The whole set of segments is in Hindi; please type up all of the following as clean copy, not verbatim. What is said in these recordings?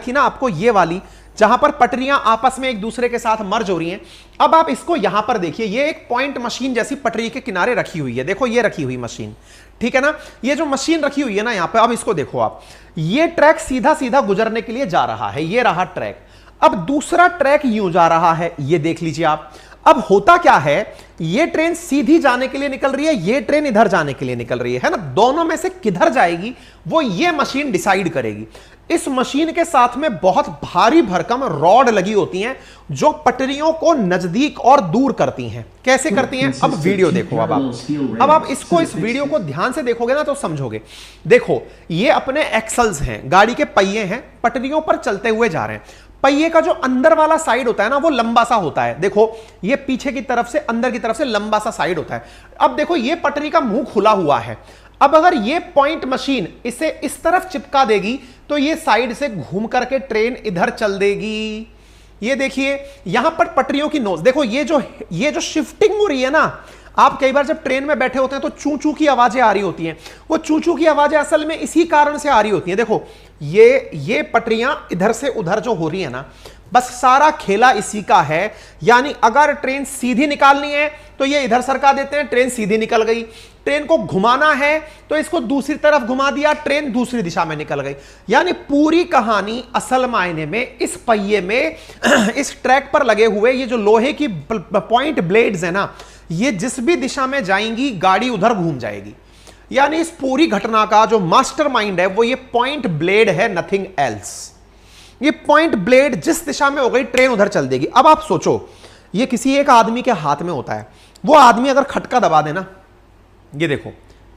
थी ना आपको ये वाली, जहां पर पटरियां आपस में एक दूसरे के साथ मर्ज हो रही हैं। अब आप इसको यहां पर देखिए, ये एक पॉइंट मशीन जैसी पटरी के किनारे रखी हुई है, देखो ये रखी हुई मशीन, ठीक है ना, ये जो मशीन रखी हुई है ना यहां पे, अब इसको देखो आप, ये ट्रैक सीधा सीधा गुजरने के लिए जा रहा है, ये रहा ट्रैक। अब दूसरा ट्रैक यूं जा रहा है, ये देख लीजिए आप। अब होता क्या है, ये ट्रेन सीधी जाने के लिए निकल रही है, ये ट्रेन इधर जाने के लिए निकल रही है ना, दोनों में से किधर जाएगी वो ये मशीन डिसाइड करेगी। इस मशीन के साथ में बहुत भारी भरकम रॉड लगी होती हैं जो पटरियों को नजदीक और दूर करती हैं। कैसे करती हैं, अब वीडियो देखो। अब आप इसको, इस वीडियो को ध्यान से देखोगे ना तो समझोगे। देखो ये अपने एक्सल्स हैं, गाड़ी के पहिए हैं, पटरियों पर चलते हुए जा रहे हैं। पहिए का जो अंदर वाला साइड होता है ना वो लंबा सा होता है, देखो ये पीछे की तरफ से अंदर की तरफ से लंबा सा साइड होता है। अब देखो ये पटरी का मुंह खुला हुआ है। अब अगर ये पॉइंट मशीन इसे इस तरफ चिपका देगी तो ये साइड से घूम करके ट्रेन इधर चल देगी। ये देखिए यहां पर पटरियों की नोज देखो, ये जो शिफ्टिंग हो रही है ना, आप कई बार जब ट्रेन में बैठे होते हैं तो चू चू की आवाजें आ रही होती हैं, वो चू चू की आवाजें असल में इसी कारण से आ रही होती हैं। देखो ये पटरियां इधर से उधर जो हो रही है ना, बस सारा खेला इसी का है। यानी अगर ट्रेन सीधी निकालनी है तो ये इधर सरका देते हैं, ट्रेन सीधी निकल गई। ट्रेन को घुमाना है तो इसको दूसरी तरफ घुमा दिया, ट्रेन दूसरी दिशा में निकल गई। यानी पूरी कहानी असल मायने में इस पहिए में इस ट्रैक पर लगे हुए ये जो लोहे की पॉइंट ब्लेड्स है ना, ये जिस भी दिशा में जाएंगी गाड़ी उधर घूम जाएगी। यानी इस पूरी घटना का जो मास्टरमाइंड है वो ये पॉइंट ब्लेड है, नथिंग एल्स। ये पॉइंट ब्लेड जिस दिशा में हो गई ट्रेन उधर चल देगी। अब आप सोचो, ये किसी एक आदमी के हाथ में होता है, वो आदमी अगर खटका दबा देना, ये देखो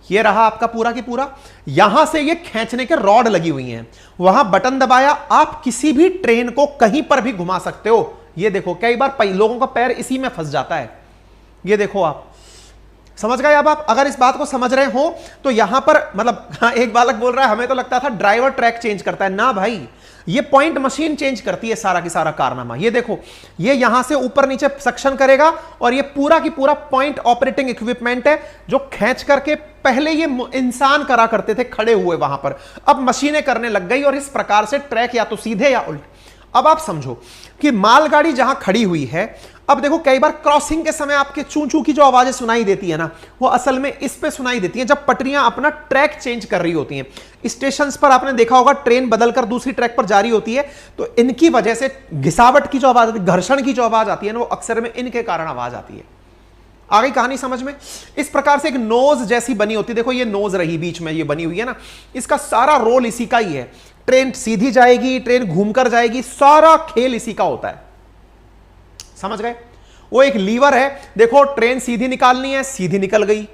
ये रहा आपका पूरा की पूरा, यहां से ये खींचने के रॉड लगी हुई हैं, वहां बटन दबाया, आप किसी भी ट्रेन को कहीं पर भी घुमा सकते हो। ये देखो कई बार लोगों का पैर इसी में फंस जाता है। ये देखो आप समझ गए। अब आप अगर इस बात को समझ रहे हो तो यहां पर मतलब, हाँ एक बालक बोल रहा है हमें तो लगता था ड्राइवर ट्रैक चेंज करता है, ना भाई ये पॉइंट मशीन चेंज करती है सारा की सारा कारनामा। ये देखो ये यहां से ऊपर नीचे सक्शन करेगा और ये पूरा की पूरा पॉइंट ऑपरेटिंग इक्विपमेंट है जो खींच करके, पहले ये इंसान करा करते थे खड़े हुए वहां पर, अब मशीनें करने लग गई और इस प्रकार से ट्रैक या तो सीधे या उल्टे। अब आप समझो कि मालगाड़ी जहां खड़ी हुई है, अब देखो कई बार क्रॉसिंग के समय आपके चू चू की जो आवाजें सुनाई देती है ना, वो असल में इस पे सुनाई देती है जब पटरियां अपना ट्रैक चेंज कर रही होती हैं। स्टेशंस पर आपने देखा होगा ट्रेन बदलकर दूसरी ट्रैक पर जा रही होती है, तो इनकी वजह से घिसावट की जो आवाज, घर्षण की जो आवाज आती है ना, वो अक्सर में इनके कारण आवाज आती है। आ गई कहानी समझ में। इस प्रकार से एक नोज जैसी बनी होती है, देखो ये नोज रही बीच में ये बनी हुई है ना, इसका सारा रोल इसी का ही है। ट्रेन सीधी जाएगी, ट्रेन घूमकर जाएगी, सारा खेल इसी का होता है, समझ गए। वो एक लीवर है, देखो ट्रेन सीधी निकालनी है, सीधी निकल गई,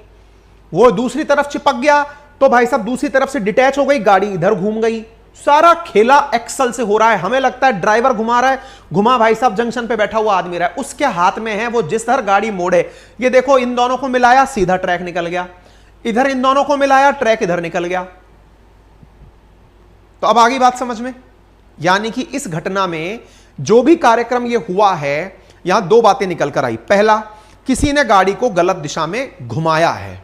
वो दूसरी तरफ चिपक गया तो भाई साहब दूसरी तरफ से डिटैच हो गई, गाड़ी इधर घूम गई। सारा खेला एक्सल से हो रहा है। हमें लगता है ड्राइवर घुमा रहा है, घुमा भाई साहब जंक्शन पे बैठा हुआ आदमी रहा है, उसके हाथ में है वो जिस तरह गाड़ी मोड़े। ये देखो इन दोनों को मिलाया, सीधा ट्रैक निकल गया, इधर इन दोनों को मिलाया, ट्रैक इधर निकल गया। तो अब आगे बात समझ में। यानी कि इस घटना में जो भी कार्यक्रम ये हुआ है, यहां दो बातें निकल कर आई। पहला, किसी ने गाड़ी को गलत दिशा में घुमाया है।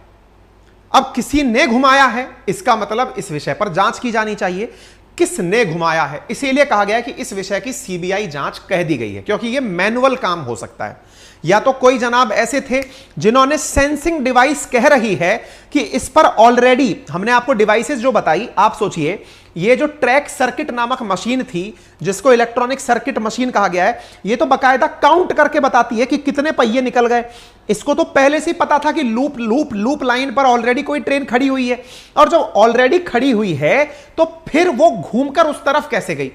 अब किसी ने घुमाया है, इसका मतलब इस विषय पर जांच की जानी चाहिए, किसने घुमाया है। इसीलिए कहा गया है कि इस विषय की सीबीआई जांच कह दी गई है, क्योंकि यह मैनुअल काम हो सकता है। या तो कोई जनाब ऐसे थे जिन्होंने सेंसिंग डिवाइस कह रही है कि इस पर ऑलरेडी हमने आपको डिवाइसेस जो बताई, आप सोचिए ये जो ट्रैक सर्किट नामक मशीन थी जिसको इलेक्ट्रॉनिक सर्किट मशीन कहा गया है, ये तो बकायदा काउंट करके बताती है कि कितने पहिए निकल गए। इसको तो पहले से पता था कि लूप लूप लूप लाइन पर ऑलरेडी कोई ट्रेन खड़ी हुई है, और जब ऑलरेडी खड़ी हुई है तो फिर वो घूमकर उस तरफ कैसे गई।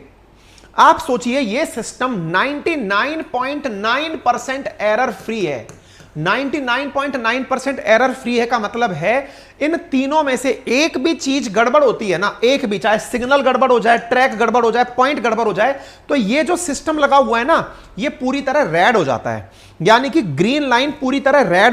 आप सोचिए ये सिस्टम 99.9% एरर फ्री है। 99.9% एरर फ्री है का मतलब है इन तीनों में से एक भी चीज गड़बड़ होती है ना, एक भी, चाहे सिग्नल गड़बड़ हो जाए, ट्रैक गड़बड़ हो जाए, पॉइंट गड़बड़ हो जाए, तो ये जो सिस्टम लगा हुआ है ना, ये पूरी तरह रेड हो जाता है। यानी कि ग्रीन लाइन पूरी तरह रेड हो जाती है।